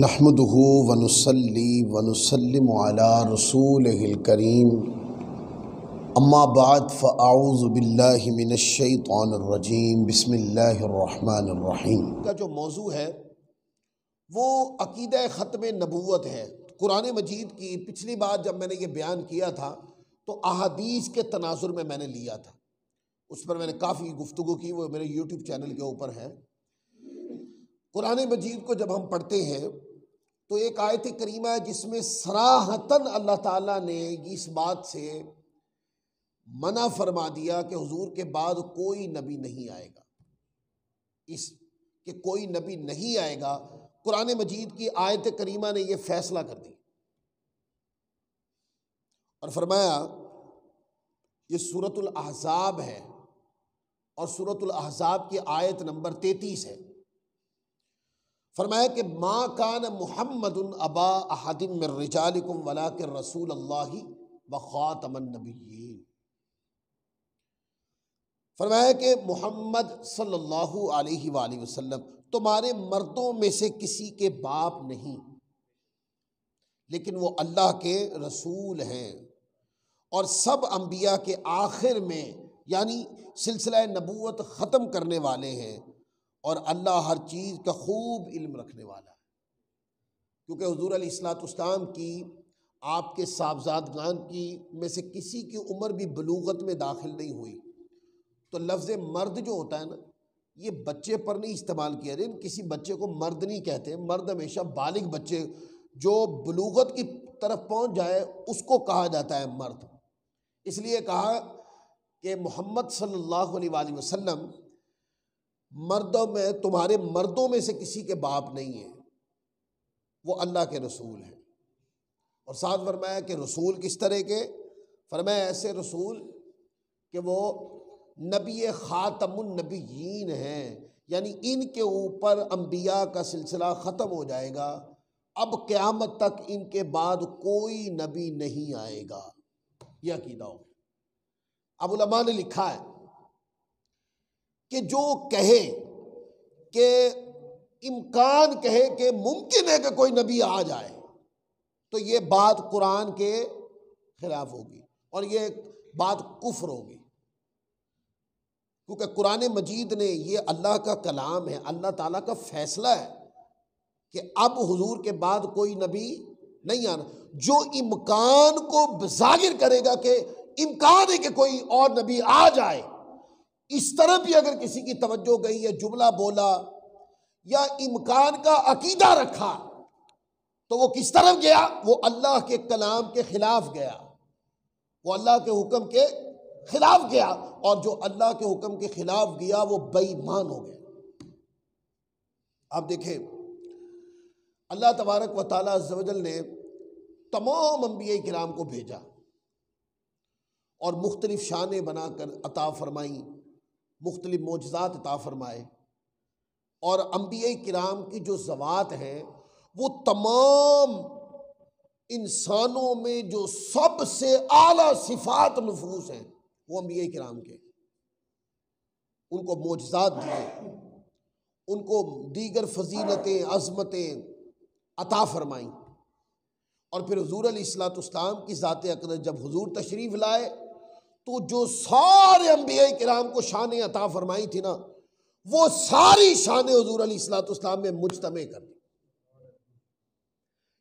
نحمدہ ونصلی ونسلم علی رسولہ الکریم اما بعد فاعوذ باللہ من الشیطان الرجیم بسم اللہ الرحمن الرحیم کا جو موضوع ہے وہ عقیدہ ختم نبوت ہے۔ قرآن مجید کی پچھلی بار جب میں نے یہ بیان کیا تھا تو احادیث کے تناظر میں نے لیا تھا، اس پر میں نے کافی گفتگو کی، وہ میرے یوٹیوب چینل کے اوپر ہے۔ قرآن مجید کو جب ہم پڑھتے ہیں تو ایک آیت کریمہ ہے جس میں صراحتاً اللہ تعالیٰ نے اس بات سے منع فرما دیا کہ حضور کے بعد کوئی نبی نہیں آئے گا، اس کہ کوئی نبی نہیں آئے گا۔ قرآن مجید کی آیت کریمہ نے یہ فیصلہ کر دی اور فرمایا، یہ سورۃ الاحزاب ہے اور سورۃ الاحزاب کی آیت نمبر 33 ہے۔ فرمایا کہ ما کان محمد ابا احد من رجالکم ولکن رسول اللہ وخاتم النبیین۔ فرمایا کہ محمد صلی اللہ علیہ وآلہ وسلم تمہارے مردوں میں سے کسی کے باپ نہیں، لیکن وہ اللہ کے رسول ہیں اور سب انبیاء کے آخر میں، یعنی سلسلہ نبوت ختم کرنے والے ہیں، اور اللہ ہر چیز کا خوب علم رکھنے والا ہے۔ کیونکہ حضور علیہ الصلوۃ والسلام کی، آپ کے صاحبزادگان کی میں سے کسی کی عمر بھی بلوغت میں داخل نہیں ہوئی، تو لفظ مرد جو ہوتا ہے نا، یہ بچے پر نہیں استعمال کیا جائے، کسی بچے کو مرد نہیں کہتے، مرد ہمیشہ بالغ بچے جو بلوغت کی طرف پہنچ جائے اس کو کہا جاتا ہے مرد۔ اس لیے کہا کہ محمد صلی اللہ علیہ وآلہ وسلم مردوں میں، تمہارے مردوں میں سے کسی کے باپ نہیں ہیں، وہ اللہ کے رسول ہیں۔ اور ساتھ فرمایا کہ رسول کس طرح کے؟ فرمایا ایسے رسول کہ وہ نبی خاتم النبیین ہیں، یعنی ان کے اوپر انبیاء کا سلسلہ ختم ہو جائے گا، اب قیامت تک ان کے بعد کوئی نبی نہیں آئے گا۔ یہ عقیدہ ہو۔ اب علماء نے لکھا ہے کہ جو کہے کہ امکان کہے کہ ممکن ہے کہ کوئی نبی آ جائے، تو یہ بات قرآن کے خلاف ہوگی اور یہ بات کفر ہوگی، کیونکہ قرآن مجید نے، یہ اللہ کا کلام ہے، اللہ تعالیٰ کا فیصلہ ہے کہ اب حضور کے بعد کوئی نبی نہیں آنا۔ جو امکان کو ظاہر کرے گا کہ امکان ہے کہ کوئی اور نبی آ جائے، اس طرح بھی اگر کسی کی توجہ گئی یا جملہ بولا یا امکان کا عقیدہ رکھا تو وہ کس طرف گیا؟ وہ اللہ کے کلام کے خلاف گیا، وہ اللہ کے حکم کے خلاف گیا، اور جو اللہ کے حکم کے خلاف گیا وہ بے ایمان ہو گیا۔ آپ دیکھیں، اللہ تبارک و تعالیٰ عز و جل نے تمام انبیاء کرام کو بھیجا اور مختلف شانیں بنا کر عطا فرمائیں، مختلف معجزات عطا فرمائے، اور انبیاء کرام کی جو ذوات ہیں وہ تمام انسانوں میں جو سب سے اعلیٰ صفات نفوس ہیں وہ انبیاء کرام کے، ان کو معجزات دیے، ان کو دیگر فضیلتیں، عظمتیں عطا فرمائیں، اور پھر حضور علیہ الصلوۃ والسلام کی ذات اقدس جب حضور تشریف لائے تو جو سارے انبیاء کرام کو شانیں عطا فرمائی تھی نا، وہ ساری شانیں حضور علیہ الصلوۃ والسلام میں مجتمع کر دی۔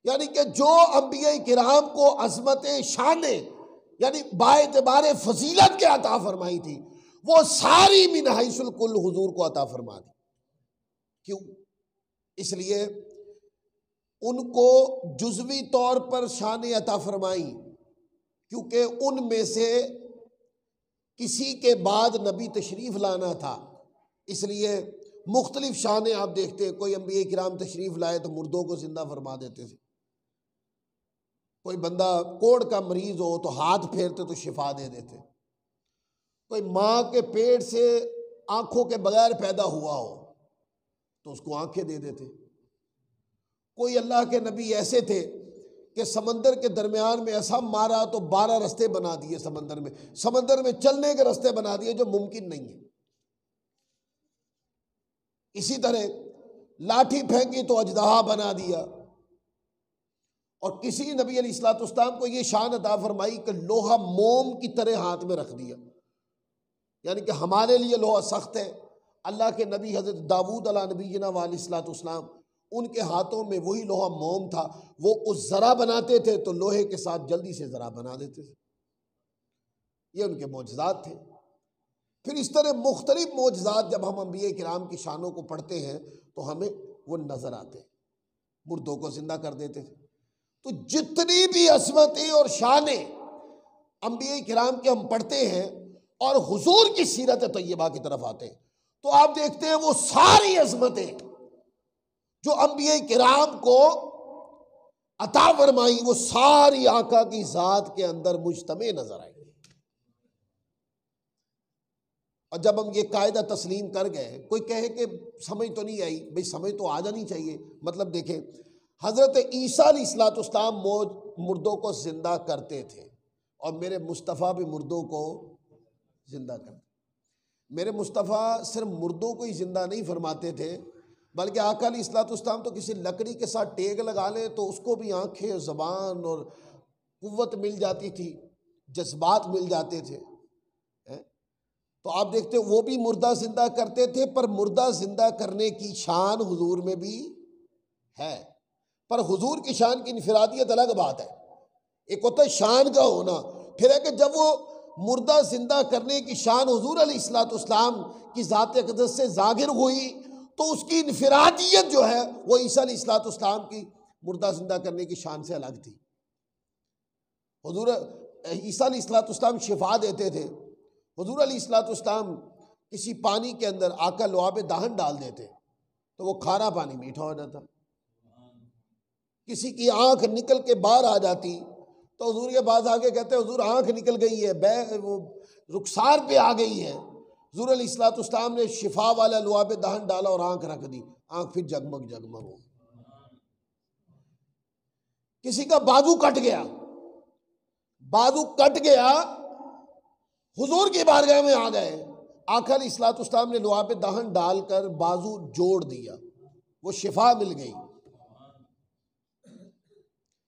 یعنی کہ جو انبیاء کرام کو عظمتیں، شانیں، یعنی باعتبار فضیلت کے عطا فرمائی تھی، وہ ساری من حیث الکل حضور کو عطا فرما دی۔ کیوں؟ اس لیے ان کو جزوی طور پر شانیں عطا فرمائیں، کیونکہ ان میں سے کسی کے بعد نبی تشریف لانا تھا، اس لیے مختلف شانیں آپ دیکھتے ہیں۔ کوئی انبیاء کرام تشریف لائے تو مردوں کو زندہ فرما دیتے تھے، کوئی بندہ کوڑ کا مریض ہو تو ہاتھ پھیرتے تو شفا دے دیتے، کوئی ماں کے پیٹ سے آنکھوں کے بغیر پیدا ہوا ہو تو اس کو آنکھیں دے دیتے۔ کوئی اللہ کے نبی ایسے تھے کہ سمندر کے درمیان میں ایسا مارا تو 12 رستے بنا دیے، سمندر میں چلنے کے رستے بنا دیے جو ممکن نہیں ہے۔ اسی طرح لاٹھی پھینکی تو اژدہا بنا دیا، اور کسی نبی علیہ الصلوۃ والسلام کو یہ شان عطا فرمائی کہ لوہا موم کی طرح ہاتھ میں رکھ دیا، یعنی کہ ہمارے لیے لوہا سخت ہے، اللہ کے نبی حضرت داؤد علیہ نبینا علیہ الصلوۃ والسلام ان کے ہاتھوں میں وہی لوہا موم تھا، وہ اس ذرا بناتے تھے تو لوہے کے ساتھ جلدی سے ذرا بنا دیتے تھے، یہ ان کے معجزات تھے۔ پھر اس طرح مختلف معجزات جب ہم انبیاء کرام کی شانوں کو پڑھتے ہیں تو ہمیں وہ نظر آتے ہیں، مردوں کو زندہ کر دیتے تھے۔ تو جتنی بھی عظمتیں اور شانیں انبیاء کرام کے ہم پڑھتے ہیں اور حضور کی سیرت طیبہ کی طرف آتے ہیں تو آپ دیکھتے ہیں وہ ساری عظمتیں جو انبیاء کرام کو عطا فرمائی وہ ساری آقا کی ذات کے اندر مجتمع نظر آئی۔ اور جب ہم یہ قاعدہ تسلیم کر گئے، کوئی کہے کہ سمجھ تو نہیں آئی، بھئی سمجھ تو آ جانی چاہیے۔ مطلب دیکھیں، حضرت عیسیٰ علیہ الصلوۃ والسلام مردوں کو زندہ کرتے تھے اور میرے مصطفیٰ بھی مردوں کو زندہ کرتے۔ میرے مصطفیٰ صرف مردوں کو ہی زندہ نہیں فرماتے تھے بلکہ آقا علیہ الصلوۃ والسلام تو کسی لکڑی کے ساتھ ٹیگ لگا لیں تو اس کو بھی آنکھیں، زبان اور قوت مل جاتی تھی، جذبات مل جاتے تھے۔ تو آپ دیکھتے ہیں وہ بھی مردہ زندہ کرتے تھے، پر مردہ زندہ کرنے کی شان حضور میں بھی ہے، پر حضور کی شان کی انفرادیت الگ بات ہے۔ ایک ہوتا ہے شان کا ہونا، پھر ہے کہ جب وہ مردہ زندہ کرنے کی شان حضور علیہ الصلوۃ والسلام کی ذات اقدس سے ظاہر ہوئی تو اس کی انفرادیت جو ہے وہ عیسیٰ علیہ الصلوۃ والسلام کی مردہ زندہ کرنے کی شان سے الگ تھی۔ حضور عیسیٰ علیہ الصلوۃ والسلام شفا دیتے تھے، حضور علیہ الصلوۃ والسلام کسی پانی کے اندر آقا لعاب دہن ڈال دیتے تو وہ کھارا پانی میٹھا ہو جاتا، کسی کی آنکھ نکل کے باہر آ جاتی تو حضور کے پاس آگے کہتے ہیں حضور آنکھ نکل گئی ہے، وہ رخسار پہ آ گئی ہے۔ حضور علیہ الصلوۃ والسلام نے شفا والا لعاب دہن ڈالا اور آنکھ رکھ دی، آنکھ پھر جگمگ جگمگ ہو۔ کسی کا بازو کٹ گیا، بازو کٹ گیا، حضور کی بارگاہ میں آ گئے، آقا علیہ الصلوۃ والسلام نے لعاب دہن ڈال کر بازو جوڑ دیا، وہ شفا مل گئی۔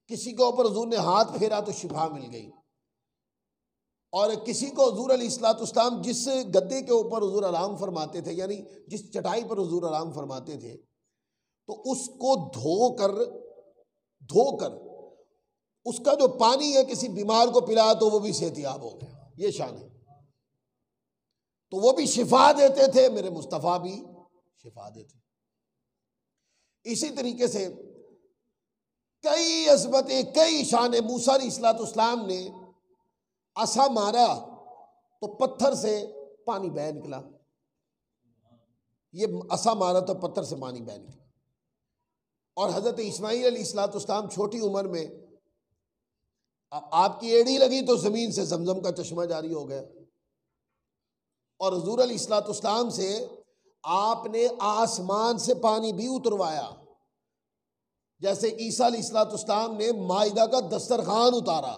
کسی کے اوپر حضور نے ہاتھ پھیرا تو شفا مل گئی، اور کسی کو حضور علیہ الصلوۃ والسلام جس گدے کے اوپر حضور آرام فرماتے تھے، یعنی جس چٹائی پر حضور آرام فرماتے تھے، تو اس کو دھو کر اس کا جو پانی ہے کسی بیمار کو پلایا تو وہ بھی صحتیاب ہو گیا، یہ شان ہے۔ تو وہ بھی شفا دیتے تھے، میرے مصطفیٰ بھی شفا دیتے۔ اسی طریقے سے کئی عظمتیں، کئی شانیں، موسیٰ علیہ الصلوۃ والسلام نے عصا مارا تو پتھر سے پانی بہہ نکلا، یہ عصا مارا تو پتھر سے پانی بہہ نکلا۔ اور حضرت اسماعیل علیہ الصلوۃ والسلام چھوٹی عمر میں، آپ کی ایڑی لگی تو زمین سے زمزم کا چشمہ جاری ہو گیا، اور حضور علیہ الصلوۃ والسلام سے آپ نے آسمان سے پانی بھی اتروایا، جیسے عیسیٰ علیہ الصلوۃ والسلام نے مائدہ کا دسترخوان اتارا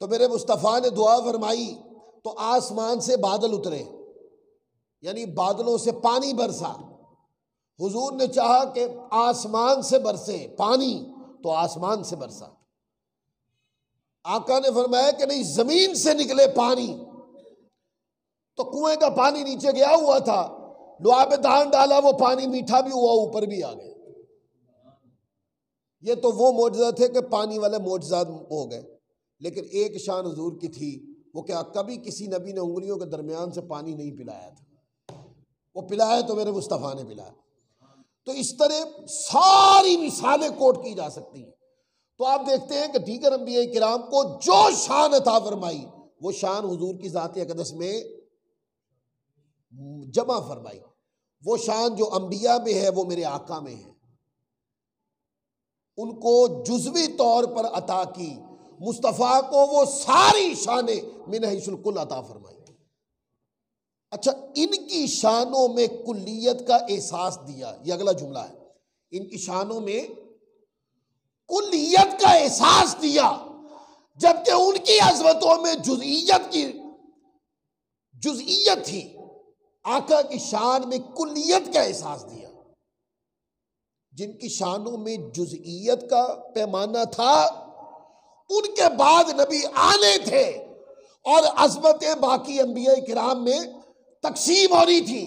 تو میرے مصطفیٰ نے دعا فرمائی تو آسمان سے بادل اترے، یعنی بادلوں سے پانی برسا۔ حضور نے چاہا کہ آسمان سے برسے پانی تو آسمان سے برسا، آقا نے فرمایا کہ نہیں زمین سے نکلے پانی، تو کنویں کا پانی نیچے گیا ہوا تھا، لعاب دہن ڈالا وہ پانی میٹھا بھی ہوا اوپر بھی آ گیا۔ یہ تو وہ معجزات تھے کہ پانی والے معجزات ہو گئے، لیکن ایک شان حضور کی تھی، وہ کیا کبھی کسی نبی نے انگلیوں کے درمیان سے پانی نہیں پلایا تھا، وہ پلایا تو میرے مصطفیٰ نے پلایا۔ تو اس طرح ساری مثالیں کوٹ کی جا سکتی ہیں۔ تو آپ دیکھتے ہیں کہ دیگر انبیاء کرام کو جو شان عطا فرمائی وہ شان حضور کی ذات اقدس میں جمع فرمائی، وہ شان جو انبیاء میں ہے وہ میرے آقا میں ہے، ان کو جزوی طور پر عطا کی، مصطفیٰ کو وہ ساری شانیں من حیث الکل عطا فرمائی۔ اچھا، ان کی شانوں میں کلیت کا احساس دیا، یہ اگلا جملہ ہے، ان کی شانوں میں کلیت کا احساس دیا، جبکہ ان کی عظمتوں میں جزئیت تھی، آقا کی شان میں کلیت کا احساس دیا۔ جن کی شانوں میں جزئیت کا پیمانہ تھا، ان کے بعد نبی آنے تھے اور عظمتیں باقی انبیاء کرام میں تقسیم ہو رہی تھی۔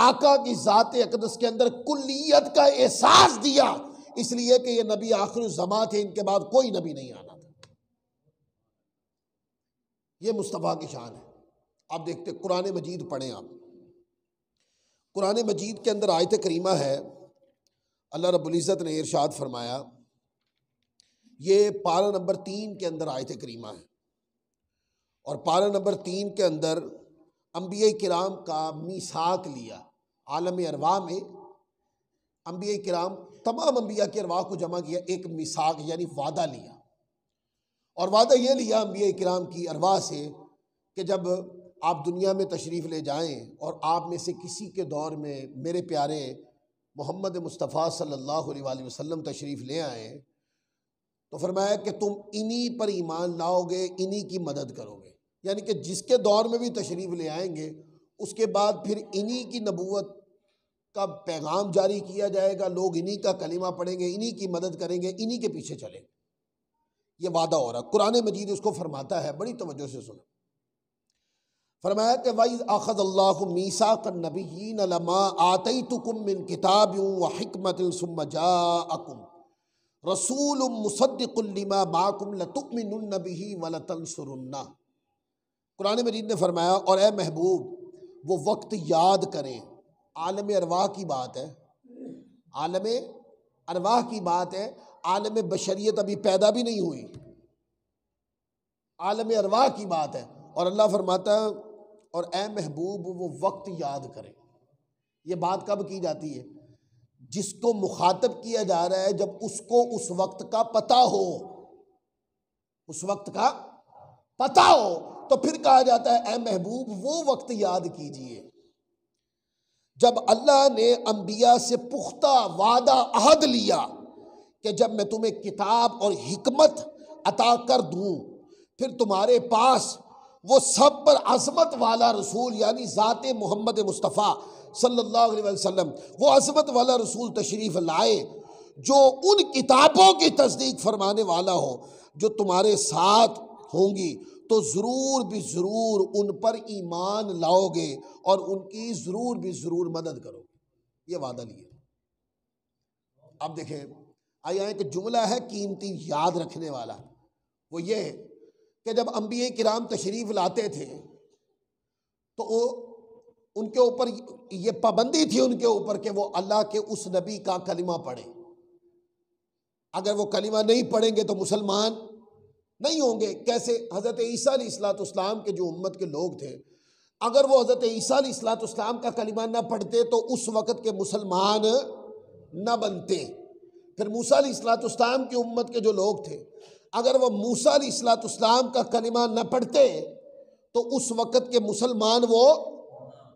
آقا کی ذات اقدس کے اندر کلیت کا احساس دیا، اس لیے کہ یہ نبی آخر الزمان تھے، ان کے بعد کوئی نبی نہیں آنا تھا۔ یہ مصطفیٰ کی شان ہے۔ آپ دیکھتے قرآن مجید پڑھیں، آپ قرآن مجید کے اندر آیت کریمہ ہے، اللہ رب العزت نے ارشاد فرمایا، یہ پارہ نمبر 3 کے اندر آیت کریمہ ہے، اور پارہ نمبر 3 کے اندر انبیاء کرام کا میثاق لیا۔ عالم ارواح میں انبیاء کرام، تمام انبیاء کے ارواح کو جمع کیا، ایک میثاق یعنی وعدہ لیا، اور وعدہ یہ لیا انبیاء کرام کی ارواح سے کہ جب آپ دنیا میں تشریف لے جائیں اور آپ میں سے کسی کے دور میں میرے پیارے محمد مصطفیٰ صلی اللہ علیہ وآلہ وسلم تشریف لے آئیں تو فرمایا کہ تم انہی پر ایمان لاؤ گے، انہی کی مدد کرو گے، یعنی کہ جس کے دور میں بھی تشریف لے آئیں گے اس کے بعد پھر انہی کی نبوت کا پیغام جاری کیا جائے گا، لوگ انہی کا کلمہ پڑھیں گے، انہی کی مدد کریں گے، انہی کے پیچھے چلیں گے۔ یہ وعدہ ہو رہا، قرآن مجید اس کو فرماتا ہے، بڑی توجہ سے سنیں۔ فرمایا کہ وَإِذْ أَخَذَ اللَّهُ مِيثَاقَ النَّبِيِّينَ لَمَا آتَيْتُكُم مِّن كِتَابٍ وَحِكْمَةٍ ثُمَّ جَاءَكُم رَسُولٌ مُصَدِّقٌ لِّمَا مَعَكُمْ لَتُؤْمِنُنَّ بِهِ وَلَتَنصُرُنَّهُ۔ قرآن مجید نے فرمایا، اور اے محبوب وہ وقت یاد کریں، عالم ارواح کی بات ہے، عالم ارواح کی بات ہے، عالم بشریت ابھی پیدا بھی نہیں ہوئی، عالم ارواح کی بات ہے، اور اللہ فرماتا ہے اور اے محبوب وہ وقت یاد کریں۔ یہ بات کب کی جاتی ہے؟ جس کو مخاطب کیا جا رہا ہے جب اس کو اس وقت کا پتہ ہو، اس وقت کا پتہ ہو تو پھر کہا جاتا ہے اے محبوب وہ وقت یاد کیجئے جب اللہ نے انبیاء سے پختہ وعدہ عہد لیا کہ جب میں تمہیں کتاب اور حکمت عطا کر دوں پھر تمہارے پاس وہ سب پر عظمت والا رسول یعنی ذات محمد مصطفیٰ صلی اللہ علیہ وسلم، وہ عظمت والا رسول تشریف لائے جو ان کتابوں کی تصدیق فرمانے والا ہو جو تمہارے ساتھ ہوں گی، تو ضرور بھی ضرور ان پر ایمان لاؤ گے اور ان کی ضرور بھی ضرور مدد کرو گے۔ یہ وعدہ لیا۔ اب دیکھیں آیا ایک جملہ ہے قیمتی یاد رکھنے والا، وہ یہ ہے کہ جب انبیاء کرام تشریف لاتے تھے تو ان کے اوپر یہ پابندی تھی ان کے اوپر کہ وہ اللہ کے اس نبی کا کلمہ پڑھیں، اگر وہ کلمہ نہیں پڑھیں گے تو مسلمان نہیں ہوں گے۔ کیسے؟ حضرت عیسیٰ علیہ السلام کے جو امت کے لوگ تھے اگر وہ حضرت عیسیٰ علیہ السلام کا کلمہ نہ پڑھتے تو اس وقت کے مسلمان نہ بنتے۔ پھر موسیٰ علیہ السلام کی امت کے جو لوگ تھے اگر وہ موسیٰ علیہ السلام کا کلمہ نہ پڑھتے تو اس وقت کے مسلمان وہ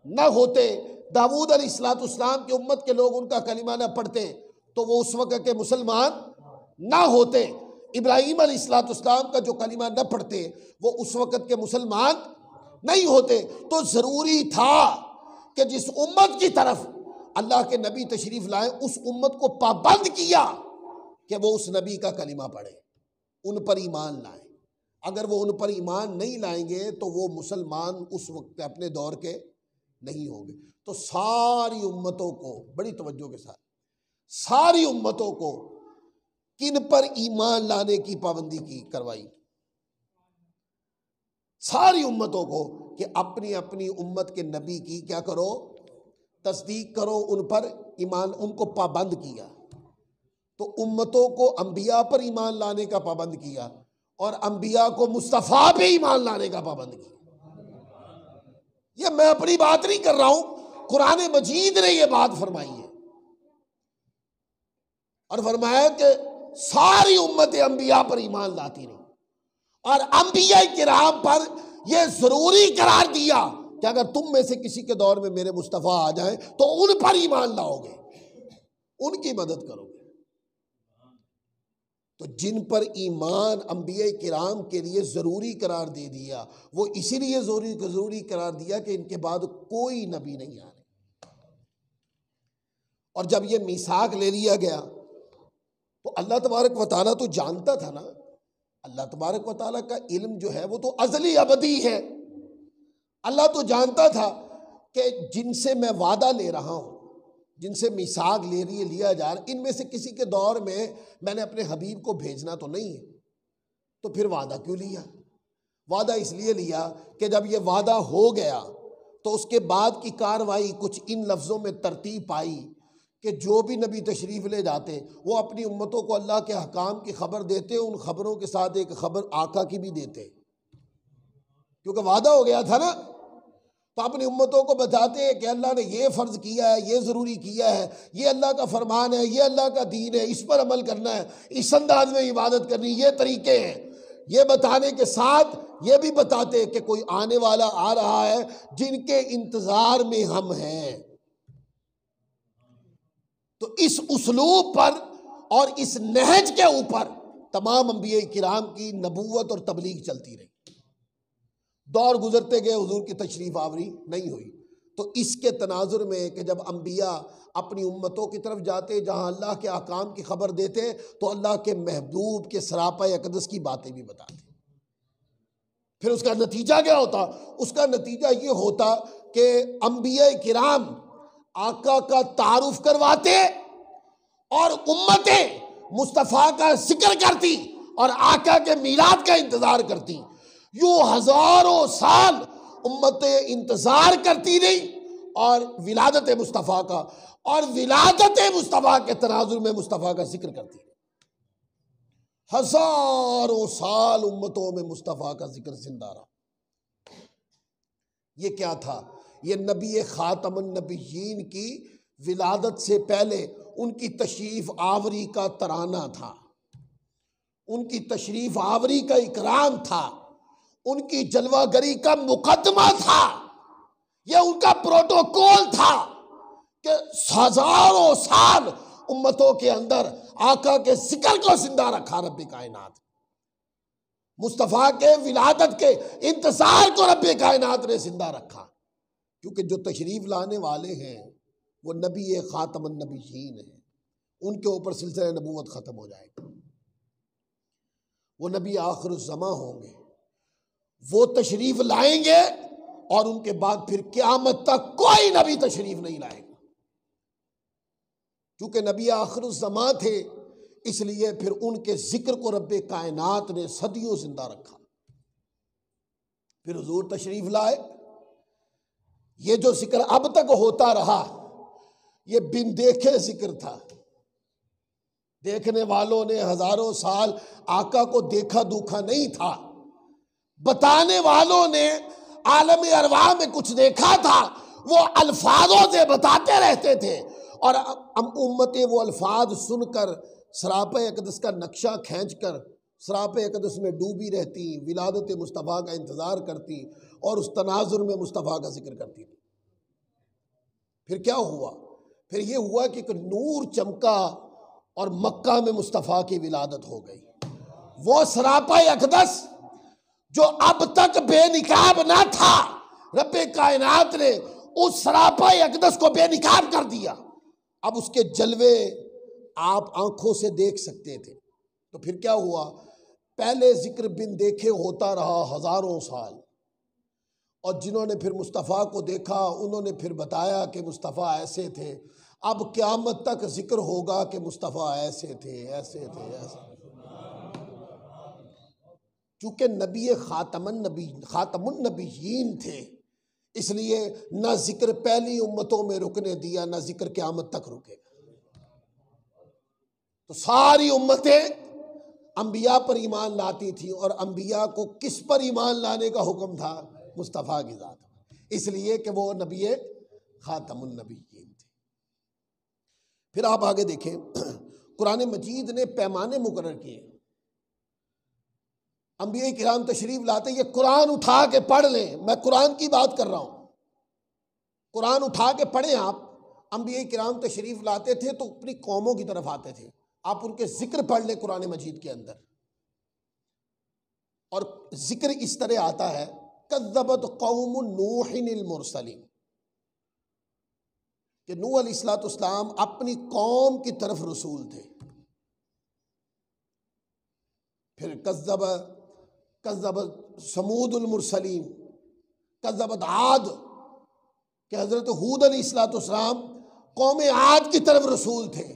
نہ ہوتے۔ داؤد علیہ السلام کی امت کے لوگ ان کا کلمہ نہ پڑھتے تو وہ اس وقت کے مسلمان نہ ہوتے۔ ابراہیم علیہ السلام کا جو کلمہ نہ پڑھتے وہ اس وقت کے مسلمان نہیں ہوتے۔ تو ضروری تھا کہ جس امت کی طرف اللہ کے نبی تشریف لائے اس امت کو پابند کیا کہ وہ اس نبی کا کلمہ پڑھے، ان پر ایمان لائیں۔ اگر وہ ان پر ایمان نہیں لائیں گے تو وہ مسلمان اس وقت اپنے دور کے نہیں ہوں گے۔ تو ساری امتوں کو بڑی توجہ کے ساتھ، ساری امتوں کو کن پر ایمان لانے کی پابندی کی کروائی؟ ساری امتوں کو کہ اپنی اپنی امت کے نبی کی کیا کرو؟ تصدیق کرو، ان پر ایمان، ان کو پابند کیا۔ تو امتوں کو انبیاء پر ایمان لانے کا پابند کیا اور انبیاء کو مصطفیٰ پہ ایمان لانے کا پابند کیا۔ یہ میں اپنی بات نہیں کر رہا ہوں، قرآن مجید نے یہ بات فرمائی ہے، اور فرمایا کہ ساری امتیں انبیاء پر ایمان لاتی رہی اور انبیاء کرام پر یہ ضروری قرار دیا کہ اگر تم میں سے کسی کے دور میں میرے مصطفیٰ آ جائیں تو ان پر ایمان لاؤ گے، ان کی مدد کرو گے۔ تو جن پر ایمان انبیاء کرام کے لیے ضروری قرار دے دیا، وہ اسی لیے ضروری قرار دیا کہ ان کے بعد کوئی نبی نہیں آنے، اور جب یہ میثاق لے لیا گیا تو اللہ تبارک و تعالیٰ تو جانتا تھا نا، اللہ تبارک و تعالیٰ کا علم جو ہے وہ تو ازلی ابدی ہے۔ اللہ تو جانتا تھا کہ جن سے میں وعدہ لے رہا ہوں، جن سے میثاق لیا جا رہا، ان میں سے کسی کے دور میں نے اپنے حبیب کو بھیجنا تو نہیں ہے، تو پھر وعدہ کیوں لیا؟ وعدہ اس لیے لیا کہ جب یہ وعدہ ہو گیا تو اس کے بعد کی کاروائی کچھ ان لفظوں میں ترتیب پائی کہ جو بھی نبی تشریف لے جاتے وہ اپنی امتوں کو اللہ کے احکام کی خبر دیتے، ان خبروں کے ساتھ ایک خبر آقا کی بھی دیتے، کیونکہ وعدہ ہو گیا تھا نا۔ تو اپنی امتوں کو بتاتے ہیں کہ اللہ نے یہ فرض کیا ہے، یہ ضروری کیا ہے، یہ اللہ کا فرمان ہے، یہ اللہ کا دین ہے، اس پر عمل کرنا ہے، اس انداز میں عبادت کرنی، یہ طریقے ہیں۔ یہ بتانے کے ساتھ یہ بھی بتاتے کہ کوئی آنے والا آ رہا ہے جن کے انتظار میں ہم ہیں۔ تو اس اسلوب پر اور اس نہج کے اوپر تمام انبیاء کرام کی نبوت اور تبلیغ چلتی رہی۔ دور گزرتے گئے، حضور کی تشریف آوری نہیں ہوئی۔ تو اس کے تناظر میں کہ جب انبیاء اپنی امتوں کی طرف جاتے جہاں اللہ کے احکام کی خبر دیتے تو اللہ کے محبوب کے سراپا اقدس کی باتیں بھی بتاتے۔ پھر اس کا نتیجہ کیا ہوتا؟ اس کا نتیجہ یہ ہوتا کہ انبیاء کرام آقا کا تعارف کرواتے اور امتیں مصطفیٰ کا ذکر کرتی اور آقا کے میلاد کا انتظار کرتی۔ یوں ہزاروں سال امتیں انتظار کرتی رہی اور ولادت مصطفیٰ کا، اور ولادت مصطفیٰ کے تناظر میں مصطفیٰ کا ذکر کرتی رہی۔ ہزاروں سال امتوں میں مصطفیٰ کا ذکر زندہ رہا۔ یہ کیا تھا؟ یہ نبی خاتم النبیین کی ولادت سے پہلے ان کی تشریف آوری کا ترانہ تھا، ان کی تشریف آوری کا اکرام تھا، ان کی جلوہ گری کا مقدمہ تھا، یہ ان کا پروٹوکول تھا کہ ہزاروں سال امتوں کے اندر آقا کے ذکر کو زندہ رکھا رب کائنات، مصطفیٰ کے ولادت کے انتظار کو رب کائنات نے زندہ رکھا، کیونکہ جو تشریف لانے والے ہیں وہ نبی خاتم النبیین ہیں، ان کے اوپر سلسلہ نبوت ختم ہو جائے گا، وہ نبی آخر الزماں ہوں گے، وہ تشریف لائیں گے اور ان کے بعد پھر قیامت تک کوئی نبی تشریف نہیں لائے گا، کیونکہ نبی آخر الزماں تھے، اس لیے پھر ان کے ذکر کو رب کائنات نے صدیوں زندہ رکھا۔ پھر حضور تشریف لائے، یہ جو ذکر اب تک ہوتا رہا یہ بن دیکھے ذکر تھا، دیکھنے والوں نے ہزاروں سال آقا کو دیکھا دوکھا نہیں تھا، بتانے والوں نے عالم ارواح میں کچھ دیکھا تھا، وہ الفاظوں سے بتاتے رہتے تھے، اور امتیں وہ الفاظ سن کر سراپا اقدس کا نقشہ کھینچ کر سراپا اقدس میں ڈوبی رہتی، ولادت مصطفیٰ کا انتظار کرتی اور اس تناظر میں مصطفیٰ کا ذکر کرتی۔ پھر کیا ہوا؟ پھر یہ ہوا کہ ایک نور چمکا اور مکہ میں مصطفیٰ کی ولادت ہو گئی۔ وہ سراپا اقدس جو اب تک بے نقاب نہ تھا، رب کائنات نے اس سراپا اقدس کو بے نقاب کر دیا، اب اس کے جلوے آپ آنکھوں سے دیکھ سکتے تھے۔ تو پھر کیا ہوا؟ پہلے ذکر بن دیکھے ہوتا رہا ہزاروں سال، اور جنہوں نے پھر مصطفیٰ کو دیکھا انہوں نے پھر بتایا کہ مصطفیٰ ایسے تھے۔ اب قیامت تک ذکر ہوگا کہ مصطفیٰ ایسے تھے، ایسے تھے، ایسے تھے، چونکہ نبی خاتم النبیین تھے، اس لیے نہ ذکر پہلی امتوں میں رکنے دیا، نہ ذکر قیامت تک رکے گا۔ تو ساری امتیں انبیاء پر ایمان لاتی تھیں، اور انبیاء کو کس پر ایمان لانے کا حکم تھا؟ مصطفیٰ کی ذات، اس لیے کہ وہ نبی خاتم النبیین تھے۔ پھر آپ آگے دیکھیں، قرآن مجید نے پیمانے مقرر کیے، انبیاء کرام تشریف لاتے، یہ قرآن اٹھا کے پڑھ لیں، میں قرآن کی بات کر رہا ہوں، قرآن اٹھا کے پڑھیں آپ۔ انبیاء کرام تشریف لاتے تھے تو اپنی قوموں کی طرف آتے تھے، آپ ان کے ذکر پڑھ لیں قرآن مجید کے اندر، اور ذکر اس طرح آتا ہے، کذبت قوم نوح المرسلین، کہ نوح علیہ السلام اپنی قوم کی طرف رسول تھے. پھر کذب سمود المرسلین، کذبت عاد، کہ حضرت ہود علیہ السلام قوم عاد کی طرف رسول تھے.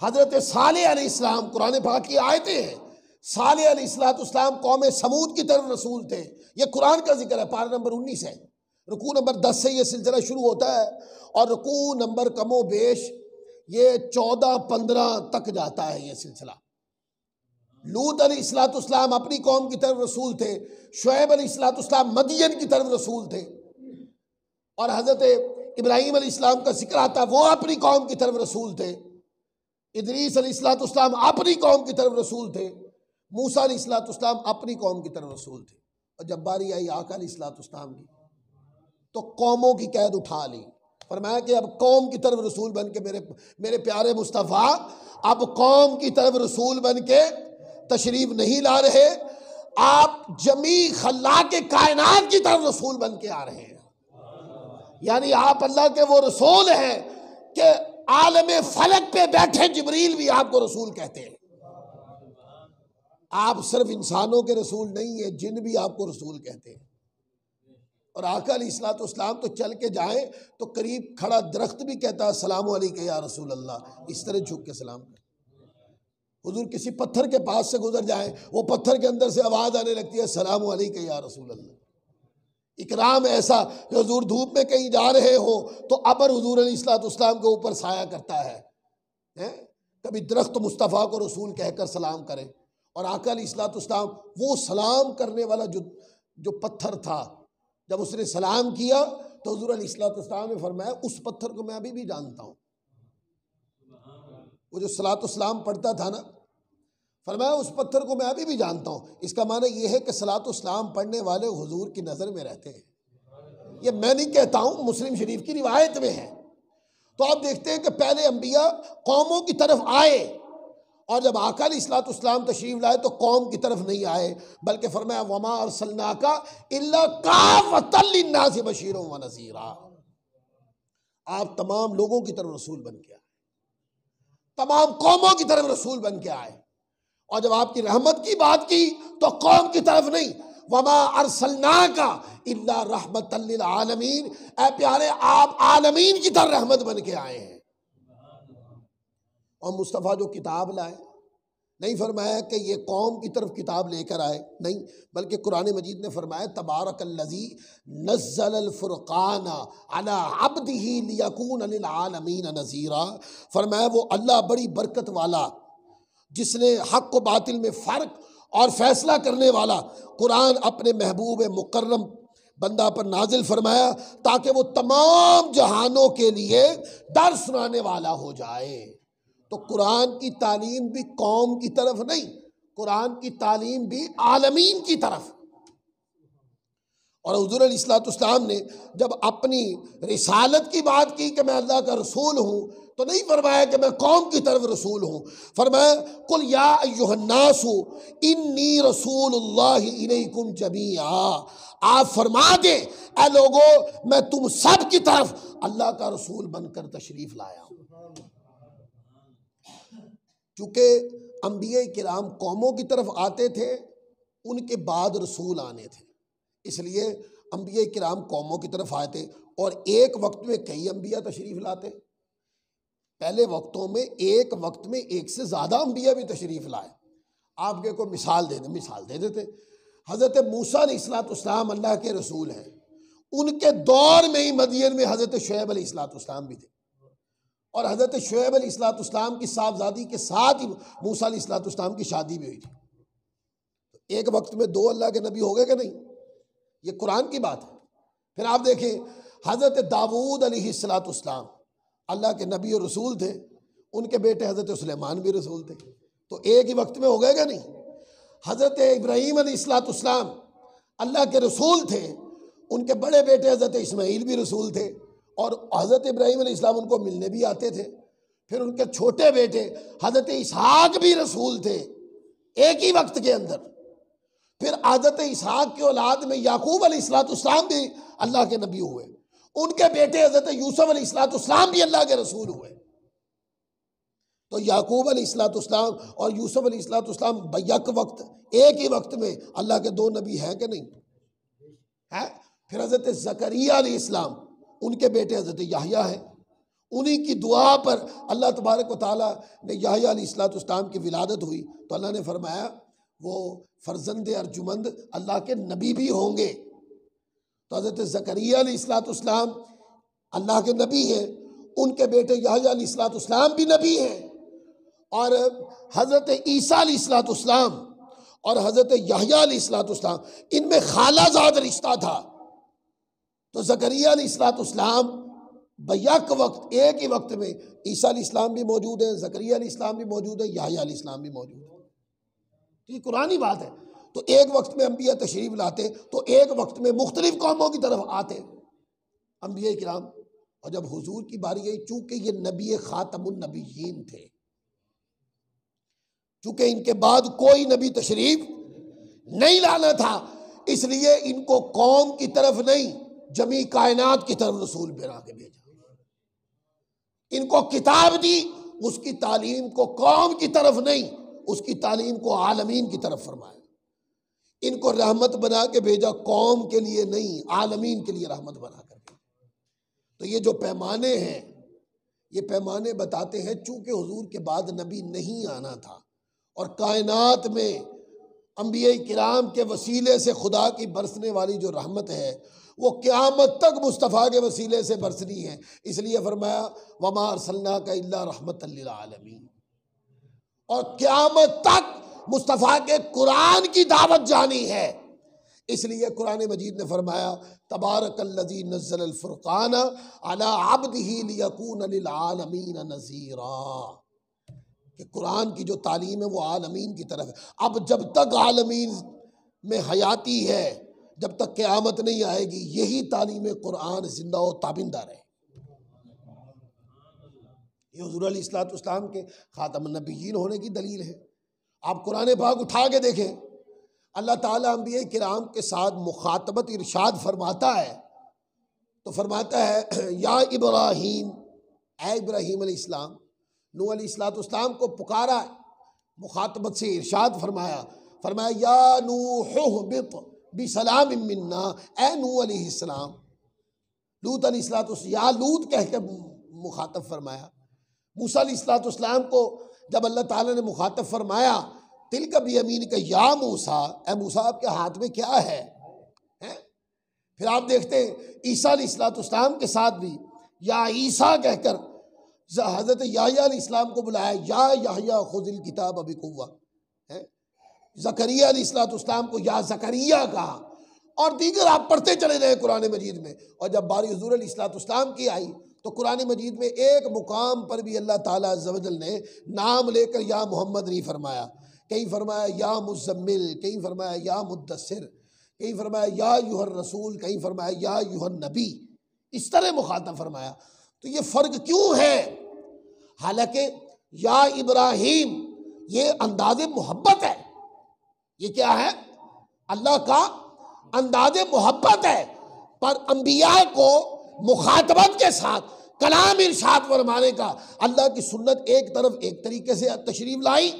حضرت صالح علیہ السلام، قرآن پاک کی آیتیں ہیں، صالح علیہ السلام قوم سمود کی طرف رسول تھے. یہ قرآن کا ذکر ہے، پارہ نمبر 19 ہے، رکوع نمبر 10 سے یہ سلسلہ شروع ہوتا ہے اور رکوع نمبر کم و بیش یہ 14-15 تک جاتا ہے یہ سلسلہ. لوط علیہ السلام اپنی قوم کی طرف رسول تھے. شعیب علیہ السلام مدین کی طرف رسول تھے. اور حضرت ابراہیم علیہ السلام کا ذکر آتا ہے، وہ اپنی قوم کی طرف رسول تھے. ادریس علیہ السلام اپنی قوم کی طرف رسول تھے. موسیٰ علیہ السلام اپنی قوم کی طرف رسول تھے. اور جب باری آئی آقا علیہ السلام کی تو قوموں کی قید اٹھا لی. فرمایا کہ اب قوم کی طرف رسول بن کے میرے پیارے مصطفیٰ اب قوم کی طرف رسول بن کے تشریف نہیں لا رہے، آپ جمیع خلاق کائنات کی طرف رسول بن کے آ رہے ہیں. یعنی آپ اللہ کے وہ رسول ہیں کہ عالم فلک پہ بیٹھے جبریل بھی آپ کو رسول کہتے ہیں. آپ صرف انسانوں کے رسول نہیں ہیں، جن بھی آپ کو رسول کہتے ہیں. اور آقا علیہ السلام تو چل کے جائیں تو قریب کھڑا درخت بھی کہتا ہے السلام علیکم یا رسول اللہ، اس طرح جھک کے سلام کریں. حضور کسی پتھر کے پاس سے گزر جائیں، وہ پتھر کے اندر سے آواز آنے لگتی ہے السلام علیکم یا رسول اللہ. اکرام ایسا کہ حضور دھوپ میں کہیں جا رہے ہو تو ابر حضور علیہ السلام کے اوپر سایہ کرتا ہے. کبھی درخت مصطفیٰ کو رسول کہہ کر سلام کریں. اور آقا علیہ السلام وہ سلام کرنے والا جو پتھر تھا، جب اس نے سلام کیا تو حضور علیہ السلام نے فرمایا اس پتھر کو میں ابھی بھی جانتا ہوں. وہ جو صلاۃ السلام پڑھتا تھا نا، فرمایا اس پتھر کو میں ابھی بھی جانتا ہوں. اس کا معنی یہ ہے کہ صلاۃ السلام پڑھنے والے حضور کی نظر میں رہتے ہیں. یہ میں نہیں کہتا ہوں، مسلم شریف کی روایت میں ہے. تو آپ دیکھتے ہیں کہ پہلے انبیاء قوموں کی طرف آئے، اور جب آقا علیہ السلام تشریف لائے تو قوم کی طرف نہیں آئے، بلکہ فرمایا وما ارسلناک الا کافۃ للناس بشیرا ونذیرا. آپ تمام لوگوں کی طرف رسول بن کے آئے، تمام قوموں کی طرف رسول بن کے آئے. اور جب آپ کی رحمت کی بات کی تو قوم کی طرف نہیں، وما ارسلناک الا رحمۃ للعالمین، اے پیارے آپ عالمین کی طرف رحمت بن کے آئے ہیں. اور مصطفیٰ جو کتاب لائے، نہیں فرمایا کہ یہ قوم کی طرف کتاب لے کر آئے، نہیں، بلکہ قرآن مجید نے فرمایا تبارک الذی نزل الفرقان علی عبدہ لیکون للعالمین نذیرا. فرمایا وہ اللہ بڑی برکت والا جس نے حق و باطل میں فرق اور فیصلہ کرنے والا قرآن اپنے محبوب مکرم بندہ پر نازل فرمایا تاکہ وہ تمام جہانوں کے لیے ڈر سنانے والا ہو جائے. تو قرآن کی تعلیم بھی قوم کی طرف نہیں، قرآن کی تعلیم بھی عالمین کی طرف. اور حضور علیہ السلام نے جب اپنی رسالت کی بات کی کہ میں اللہ کا رسول ہوں تو نہیں فرمایا کہ میں قوم کی طرف رسول ہوں. فرمایا قل یا ایھا الناس انی رسول اللہ الیکم جمیعا. آپ فرما دیں اے لوگو میں تم سب کی طرف اللہ کا رسول بن کر تشریف لایا ہوں. چونکہ انبیاء کرام قوموں کی طرف آتے تھے، ان کے بعد رسول آنے تھے، اس لیے انبیاء کرام قوموں کی طرف آئے تھے. اور ایک وقت میں کئی انبیاء تشریف لاتے. پہلے وقتوں میں ایک وقت میں ایک سے زیادہ انبیاء بھی تشریف لائے. آپ کے کوئی مثال دے دیتے. حضرت موسیٰ علیہ السلام اللہ کے رسول ہیں، ان کے دور میں ہی مدین میں حضرت شعیب علیہ السلام بھی تھے، اور حضرت شعیب علیہ السلام کی صاحبزادی کے ساتھ ہی موسیٰ علیہ السلام کی شادی بھی ہوئی تھی. ایک وقت میں دو اللہ کے نبی ہو گئے کہ نہیں؟ یہ قرآن کی بات ہے. پھر آپ دیکھیں حضرت داؤد علیہ السلام اللہ کے نبی اور رسول تھے، ان کے بیٹے حضرت سلیمان بھی رسول تھے. تو ایک ہی وقت میں ہو گئے کہ نہیں؟ حضرت ابراہیم علیہ السلام اللہ کے رسول تھے، ان کے بڑے بیٹے حضرت اسماعیل بھی رسول تھے، اور حضرت ابراہیم علیہ السلام ان کو ملنے بھی آتے تھے. پھر ان کے چھوٹے بیٹے حضرت اسحاق بھی رسول تھے ایک ہی وقت کے اندر. پھر حضرت اسحاق کی اولاد میں یعقوب علیہ السلام بھی اللہ کے نبی ہوئے. ان کے بیٹے حضرت یوسف علیہ السلام بھی اللہ کے رسول ہوئے. تو یعقوب علیہ السلام اور یوسف علیہ السلام بیک وقت ایک ہی وقت میں اللہ کے دو نبی ہیں کہ نہیں ہے؟ پھر حضرت زکریہ علیہ السلام ان کے بیٹے حضرت یحییٰ ہیں. انہی کی دعا پر اللہ تبارک و تعالیٰ نے یحییٰ علیہ السلام کی ولادت ہوئی تو اللہ نے فرمایا وہ فرزند ارجمند اللہ کے نبی بھی ہوں گے. تو حضرت زکریہ علیہ السلام اللہ کے نبی ہیں، ان کے بیٹے یحییٰ علیہ السلام بھی نبی ہیں، اور حضرت عیسیٰ علیہ السلام اور حضرت یحییٰ علیہ السلام ان میں خالہ زاد رشتہ تھا. تو زکریہ علیہ السلام بیک وقت ایک ہی وقت میں عیسیٰ علیہ السلام بھی موجود ہیں، زکریہ علیہ السلام بھی موجود ہے، یحییٰ علیہ السلام بھی موجود ہے. یہ قرآنی بات ہے. تو ایک وقت میں انبیاء تشریف لاتے تو ایک وقت میں مختلف قوموں کی طرف آتے انبیاء کرام. اور جب حضور کی باری آئی، چونکہ یہ نبی خاتم النبیین تھے، چونکہ ان کے بعد کوئی نبی تشریف نہیں لانا تھا، اس لیے ان کو قوم کی طرف نہیں جمیع کائنات کی طرف رسول بنا کے بھیجا. ان کو کتاب دی، اس کی تعلیم کو قوم کی طرف نہیں، اس کی تعلیم کو عالمین کی طرف فرمایا. ان کو رحمت بنا کے بھیجا، قوم کے لیے نہیں عالمین کے لیے رحمت بنا کر بھیجا. تو یہ جو پیمانے ہیں، یہ پیمانے بتاتے ہیں چونکہ حضور کے بعد نبی نہیں آنا تھا اور کائنات میں انبیاء کرام کے وسیلے سے خدا کی برسنے والی جو رحمت ہے وہ قیامت تک مصطفیٰ کے وسیلے سے برسنی ہے. اس لیے فرمایا وَمَا أَرْسَلْنَاكَ إِلَّا رَحْمَةً لِّلْعَالَمِينَ. اور قیامت تک مصطفیٰ کے قرآن کی دعوت جانی ہے. اس لیے قرآن مجید نے فرمایا تبارک الذی نزل الفرقان علی عبدہ لیکون للعالمین نذیرا، کہ قرآن کی جو تعلیم ہے وہ عالمین کی طرف ہے. اب جب تک عالمین میں حیاتی ہے، جب تک قیامت نہیں آئے گی، یہی تعلیم قرآن زندہ و تابندہ رہے. یہ حضور علیہ السلام کے خاتم النبیین ہونے کی دلیل ہے. آپ قرآن پاک اٹھا کے دیکھیں، اللہ تعالیٰ انبیاء کرام کے ساتھ مخاطبت ارشاد فرماتا ہے تو فرماتا ہے یا ابراہیم، اے ابراہیم علیہ السلام. نوح علیہ السلام کو پکارا، مخاطبت سے ارشاد فرمایا یا نوح اہبط بسلام منا، اے نوح علیہ السلام. لوط علیہ السلام یا لوط کہہ کے مخاطب فرمایا. موسیٰ علیہ السلام کو جب اللہ تعالیٰ نے مخاطب فرمایا تلک بیمینک یا موسیٰ، اے موسیٰ آپ کے ہاتھ میں کیا ہے؟ پھر آپ دیکھتے ہیں عیسیٰ علیہ السلام کے ساتھ بھی یا عیسیٰ کہہ کر حضرت یحییٰ علیہ السلام کو بلایا یا یحییٰ خذ الکتاب بقوہ. زکریا علیہ السلام کو یا زکریا کہا، اور دیگر آپ پڑھتے چلے رہے قرآن مجید میں. اور جب باری حضور علیہ السلام کی آئی تو قرآن مجید میں ایک مقام پر بھی اللہ تعالیٰ عز و جل نے نام لے کر یا محمد نہیں فرمایا. کہیں فرمایا یا مزمل، کہیں فرمایا یا مدثر، کہیں فرمایا یا ایھا الرسول، کہیں فرمایا یا ایھا النبی. اس طرح مخاطب فرمایا. تو یہ فرق کیوں ہے؟ حالانکہ یا ابراہیم یہ انداز محبت ہے. یہ کیا ہے؟ اللہ کا انداز محبت ہے. پر انبیاء کو مخاطبت کے ساتھ کلام ارشاد فرمانے کا اللہ کی سنت ایک طرف ایک طریقے سے تشریف لائی،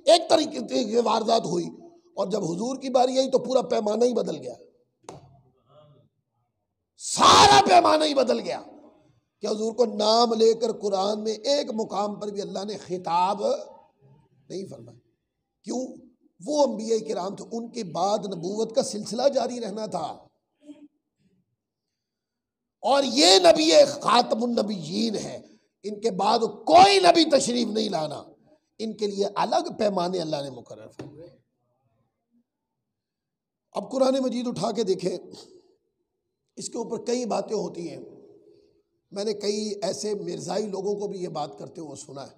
ایک طریقے سے واردات ہوئی. اور جب حضور کی باری آئی تو پورا پیمانہ ہی بدل گیا، سارا پیمانہ ہی بدل گیا کہ حضور کو نام لے کر قرآن میں ایک مقام پر بھی اللہ نے خطاب نہیں فرمایا. کیوں؟ وہ انبیاء کرام تھے، ان کے بعد نبوت کا سلسلہ جاری رہنا تھا. اور یہ نبی خاتم النبیین ہے، ان کے بعد کوئی نبی تشریف نہیں لانا. ان کے لیے الگ پیمانے اللہ نے مقرر فرمائے. اب قرآن مجید اٹھا کے دیکھیں، اس کے اوپر کئی باتیں ہوتی ہیں. میں نے کئی ایسے مرزائی لوگوں کو بھی یہ بات کرتے ہوئے سنا ہے.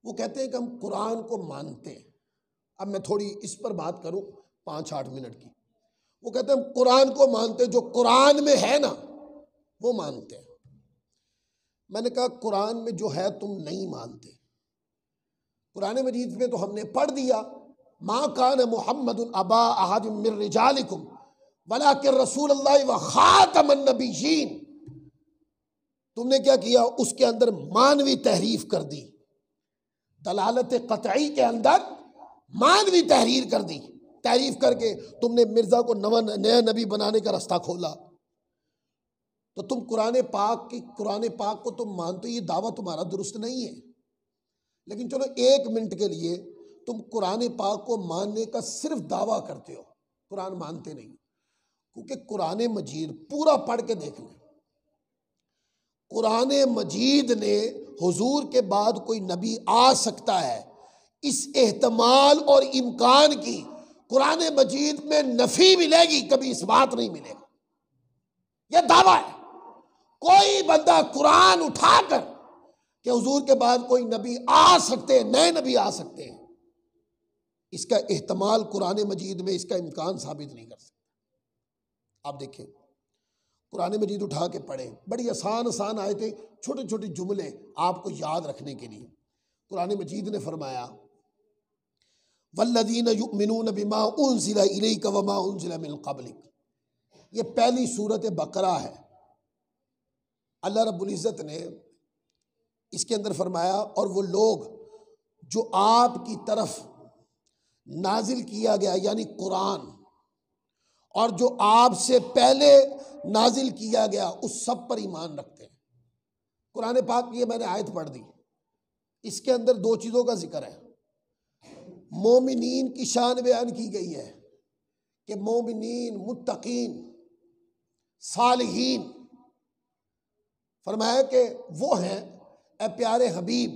وہ کہتے ہیں کہ ہم قرآن کو مانتے ہیں. اب میں تھوڑی اس پر بات کروں 5-8 منٹ کی. وہ کہتے ہیں ہم قرآن کو مانتے، جو قرآن میں ہے نا وہ مانتے ہیں. میں نے کہا قرآن میں جو ہے تم نہیں مانتے. قرآن مجید میں تو ہم نے پڑھ دیا ما کان محمد ابا احد من رجالکم ولیکن رسول اللہ و خاتم النبیین، تم نے کیا کیا؟ اس کے اندر مانوی تحریف کر دی، دلالت قطعی کے اندر مانوی تحریر کر دی، تحریف کر کے تم نے مرزا کو نیا نبی بنانے کا راستہ کھولا۔ تو تم قرآن پاک کو تم مانتے، یہ دعویٰ تمہارا درست نہیں ہے، لیکن چلو ایک منٹ کے لیے تم قرآن پاک کو ماننے کا صرف دعویٰ کرتے ہو، قرآن مانتے نہیں، کیونکہ قرآن مجید پورا پڑھ کے دیکھ لیں، قرآن مجید نے حضور کے بعد کوئی نبی آ سکتا ہے، اس احتمال اور امکان کی قرآن مجید میں نفی ملے گی، کبھی اس بات نہیں ملے گا، یہ دعویٰ ہے۔ کوئی بندہ قرآن اٹھا کر کہ حضور کے بعد کوئی نبی آ سکتے ہیں، نئے نبی آ سکتے ہیں، اس کا احتمال قرآن مجید میں اس کا امکان ثابت نہیں کر سکتا۔ آپ دیکھیں قرآن مجید اٹھا کے پڑھیں، بڑی آسان آیتیں، چھوٹے چھوٹے جملے آپ کو یاد رکھنے کے لیے۔ قرآن مجید نے فرمایا والذین یؤمنون بما انزل الیک وما انزل من قبلک، یہ پہلی سورت بقرہ ہے۔ اللہ رب العزت نے اس کے اندر فرمایا اور وہ لوگ جو آپ کی طرف نازل کیا گیا یعنی قرآن، اور جو آپ سے پہلے نازل کیا گیا اس سب پر ایمان رکھتے ہیں۔ قرآن پاک کی یہ میں نے آیت پڑھ دی، اس کے اندر دو چیزوں کا ذکر ہے۔ مومنین کی شان بیان کی گئی ہے کہ مومنین، متقین، صالحین، فرمایا کہ وہ ہیں اے پیارے حبیب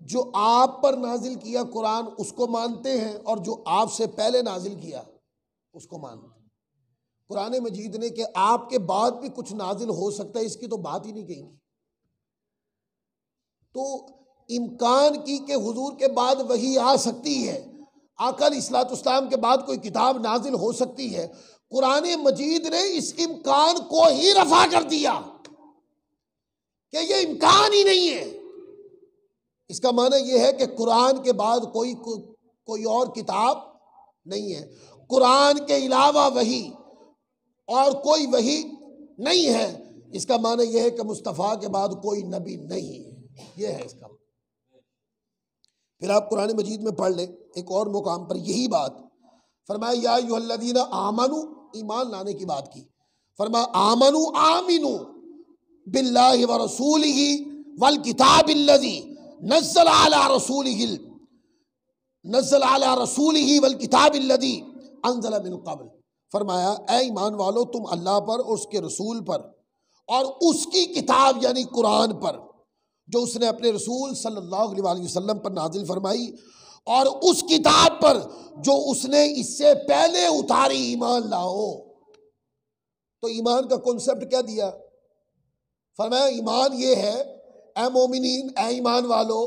جو آپ پر نازل کیا قرآن اس کو مانتے ہیں، اور جو آپ سے پہلے نازل کیا اس کو مانتے ہیں۔ قرآن مجید نے کہ آپ کے بعد بھی کچھ نازل ہو سکتا ہے، اس کی تو بات ہی نہیں کہیں گی۔ تو امکان کی کہ حضور کے بعد وحی آ سکتی ہے، آقا علیہ الصلوۃ والسلام کے بعد کوئی کتاب نازل ہو سکتی ہے، قرآن مجید نے اس امکان کو ہی رفع کر دیا کہ یہ امکان ہی نہیں ہے۔ اس کا معنی یہ ہے کہ قرآن کے بعد کوئی اور کتاب نہیں ہے، قرآن کے علاوہ وحی اور کوئی وحی نہیں ہے۔ اس کا معنی یہ ہے کہ مصطفیٰ کے بعد کوئی نبی نہیں ہے، یہ ہے اس کا معنی۔ پھر آپ قرآن مجید میں پڑھ لیں ایک اور مقام پر یہی بات فرمایا یا ایھا الذین آمنوا، ایمان لانے کی بات کی، فرمایا آمنوا باللہ ورسولہ والکتاب الذی نزل علی رسولہ والکتاب الذی انزل من قبل، فرمایا اے ایمان والو تم اللہ پر اور اس کے رسول پر اور اس کی کتاب یعنی قرآن پر جو اس نے اپنے رسول صلی اللہ علیہ وسلم پر نازل فرمائی، اور اس کتاب پر جو اس نے اس سے پہلے اتاری، ایمان لاؤ۔ تو ایمان کا کنسپٹ کیا دیا؟ فرمایا ایمان یہ ہے اے مومنین، اے ایمان والو،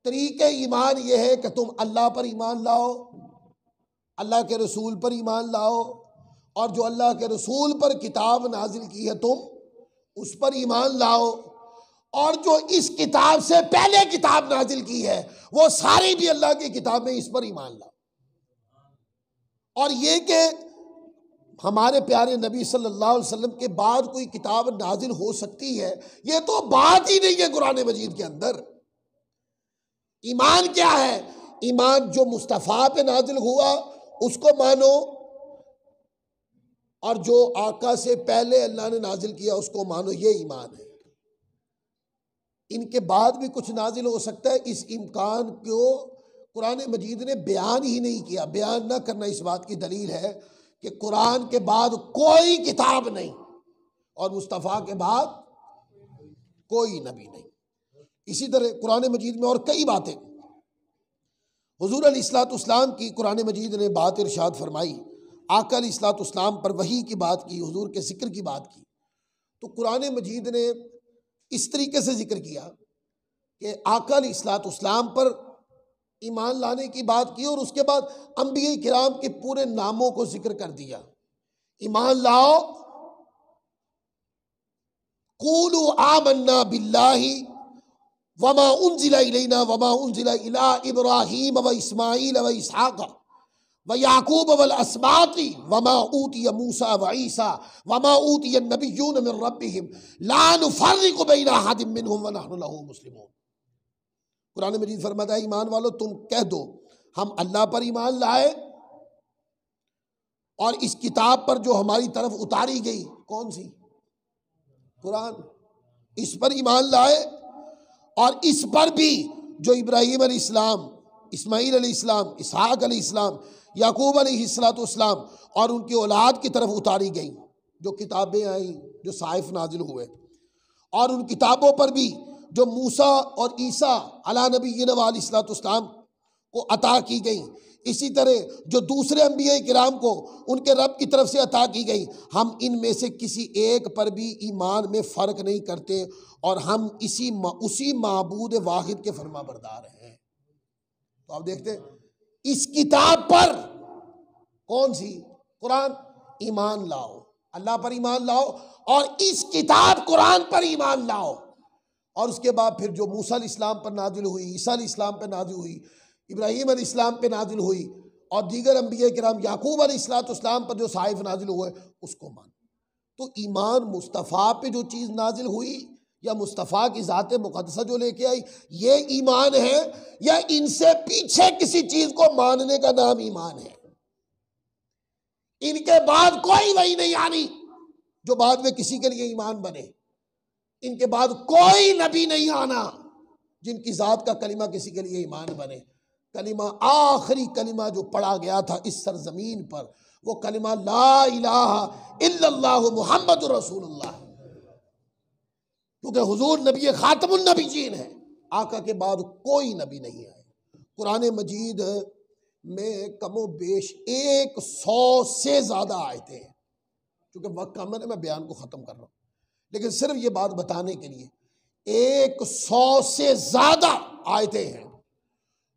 طریقہ ایمان یہ ہے کہ تم اللہ پر ایمان لاؤ، اللہ کے رسول پر ایمان لاؤ، اور جو اللہ کے رسول پر کتاب نازل کی ہے تم اس پر ایمان لاؤ، اور جو اس کتاب سے پہلے کتاب نازل کی ہے وہ ساری بھی اللہ کی کتاب میں، اس پر ایمان لاؤ۔ اور یہ کہ ہمارے پیارے نبی صلی اللہ علیہ وسلم کے بعد کوئی کتاب نازل ہو سکتی ہے، یہ تو بات ہی نہیں ہے قرآن مجید کے اندر۔ ایمان کیا ہے؟ ایمان جو مصطفیٰ پہ نازل ہوا اس کو مانو، اور جو آقا سے پہلے اللہ نے نازل کیا اس کو مانو، یہ ایمان ہے۔ ان کے بعد بھی کچھ نازل ہو سکتا ہے، اس امکان کو قرآن مجید نے بیان ہی نہیں کیا۔ بیان نہ کرنا اس بات کی دلیل ہے کہ قرآن کے بعد کوئی کتاب نہیں اور مصطفیٰ کے بعد کوئی نبی نہیں۔ اسی طرح قرآن مجید میں اور کئی باتیں، حضور علیہ الصلوۃ والسلام کی قرآن مجید نے بات ارشاد فرمائی، آقا علیہ الصلوۃ والسلام پر وحی کی بات کی، حضور کے ذکر کی بات کی۔ تو قرآن مجید نے اس طریقے سے ذکر کیا کہ آقا علیہ الصلوۃ والسلام پر ایمان لانے کی بات کی، اور اس کے بعد انبیاء کرام کے پورے ناموں کو ذکر کر دیا۔ ایمان لاؤ، قولوا آمنا باللہ وما انزل الینا وما انزل الی ابراہیم و اسماعیل و اسحاق وَيَعْقُوبَ وَالْأَسْبَاطِ وَمَا أُوتِيَ مُوسَىٰ وَعِيسَىٰ وَمَا أُوتِيَ النَّبِيُّونَ مِن رَّبِّهِمْ لَا نُفَرِّقُ بَيْنَ أَحَدٍ مِّنْهُمْ وَنَحْنُ لَهُ مُسْلِمُونَ۔ قرآن مجید فرماتا ہے ایمان والو تم کہہ دو ہم اللہ پر ایمان لائے اور اس کتاب پر جو ہماری طرف اتاری گئی، کون سی؟ قرآن، اس پر ایمان لائے، اور اس پر بھی جو ابراہیم علیہ السلام، اسماعیل علیہ السلام، اسحاق علیہ السلام، یعقوب علیہ السلام اور ان کی اولاد کی طرف اتاری گئیں، جو کتابیں آئیں، جو صحائف نازل ہوئے، اور ان کتابوں پر بھی جو موسیٰ اور عیسیٰ علی نبینا علیہ السلام کو عطا کی گئیں، اسی طرح جو دوسرے انبیاء کرام کو ان کے رب کی طرف سے عطا کی گئی، ہم ان میں سے کسی ایک پر بھی ایمان میں فرق نہیں کرتے، اور ہم اسی معبود واحد کے فرما بردار ہیں۔ تو آپ دیکھتے ہیں اس کتاب پر، کون سی؟ قرآن، ایمان لاؤ، اللہ پر ایمان لاؤ، اور اس کتاب قرآن پر ایمان لاؤ، اور اس کے بعد پھر جو موسیٰ علیہ السلام پر نازل ہوئی، عیسیٰ علیہ السلام پر نازل ہوئی، ابراہیم علیہ السلام پہ نازل ہوئی، اور دیگر انبیاء کرام، یعقوب علیہ السلام پر جو صحائف نازل ہوئے، اس کو مان۔ تو ایمان مصطفیٰ پہ جو چیز نازل ہوئی یا مصطفیٰ کی ذات مقدسہ جو لے کے آئی، یہ ایمان ہے، یا ان سے پیچھے کسی چیز کو ماننے کا نام ایمان ہے؟ ان کے بعد کوئی وحی نہیں آنی جو بعد میں کسی کے لیے ایمان بنے، ان کے بعد کوئی نبی نہیں آنا جن کی ذات کا کلمہ کسی کے لیے ایمان بنے۔ کلمہ، آخری کلمہ جو پڑھا گیا تھا اس سرزمین پر، وہ کلمہ لا الہ الا اللہ محمد رسول اللہ، کیونکہ حضور نبی خاتم النبیین ہے، آقا کے بعد کوئی نبی نہیں آئے۔ قرآن مجید میں کم و بیش 100 سے زیادہ آیتیں ہیں، کیونکہ وقت کم ہے، میں بیان کو ختم کر رہا ہوں، لیکن صرف یہ بات بتانے کے لیے 100 سے زیادہ آیتیں ہیں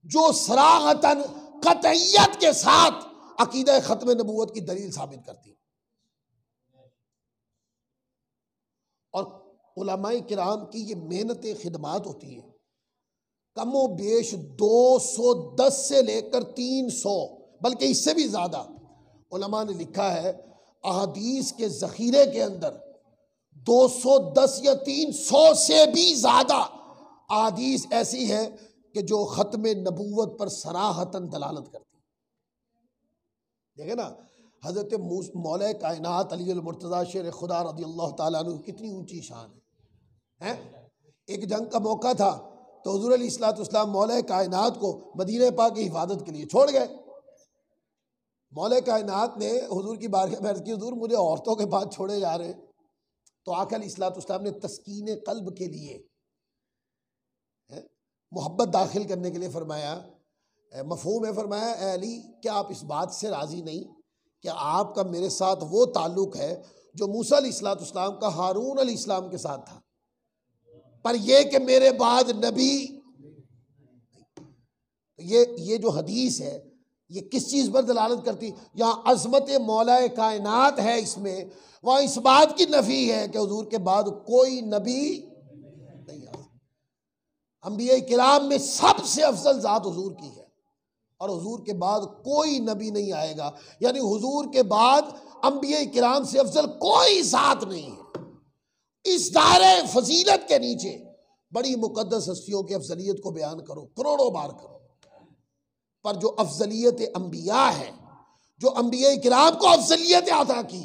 جو صراحتاً قطعیت کے ساتھ عقیدہ ختم نبوت کی دلیل ثابت کرتی ہیں، اور علماء کرام کی یہ محنت خدمات ہوتی ہیں، کم و بیش 210 سے لے کر 300 بلکہ اس سے بھی زیادہ علماء نے لکھا ہے احادیث کے ذخیرے کے اندر 210 یا 300 سے بھی زیادہ احادیث ایسی ہیں کہ جو ختم نبوت پر صراحتاً دلالت کرتی ہیں۔ دیکھیں نا، حضرت مولا کائنات علی المرتضیٰ شیر خدا رضی اللہ تعالیٰ عنہ کتنی اونچی شان ہے۔ ایک جنگ کا موقع تھا تو حضور علیہ السلام مولا کائنات کو مدینہ پاک کی حفاظت کے لیے چھوڑ گئے۔ مولا کائنات نے حضور کی بارگاہ میں عرض کی، حضور مجھے عورتوں کے پاس چھوڑے جا رہے ہیں، تو آقا علیہ السلام نے تسکین قلب کے لیے، محبت داخل کرنے کے لیے فرمایا، مفہوم ہے، فرمایا اے علی کیا آپ اس بات سے راضی نہیں کہ آپ کا میرے ساتھ وہ تعلق ہے جو موسیٰ علیہ السلام کا ہارون علیہ السلام کے ساتھ تھا، پر یہ کہ میرے بعد نبی۔ یہ جو حدیث ہے یہ کس چیز پر دلالت کرتی؟ یہاں عظمت مولا کائنات ہے اس میں، وہاں اس بات کی نفی ہے کہ حضور کے بعد کوئی نبی نہیں آ سکتا۔ انبیاء کرام میں سب سے افضل ذات حضور کی ہے، اور حضور کے بعد کوئی نبی نہیں آئے گا، یعنی حضور کے بعد انبیاء کرام سے افضل کوئی ذات نہیں ہے۔ اس دائرے فضیلت کے نیچے بڑی مقدس ہستیوں کی افضلیت کو بیان کرو، کروڑوں بار کرو، پر جو افضلیت انبیاء ہے، جو انبیاء کرام کو افضلیت عطا کی،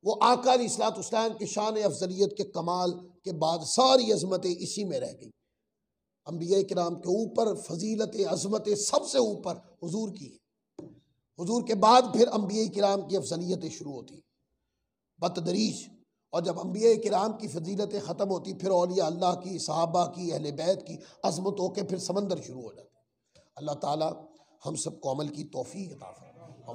وہ آقا علیہ السلام کی شان افضلیت کے کمال کے بعد ساری عظمتیں اسی میں رہ گئی۔ انبیاء کرام کے اوپر فضیلت عظمت سب سے اوپر حضور کی ہے، حضور کے بعد پھر انبیاء کرام کی افضلیتیں شروع ہوتی بتدریج، اور جب انبیاء کرام کی فضیلتیں ختم ہوتی پھر اولیاء اللہ کی، صحابہ کی، اہل بیت کی عظمتوں کے پھر سمندر شروع ہو جاتے۔ اللہ تعالی ہم سب کو عمل کی توفیق عطا فرمائے۔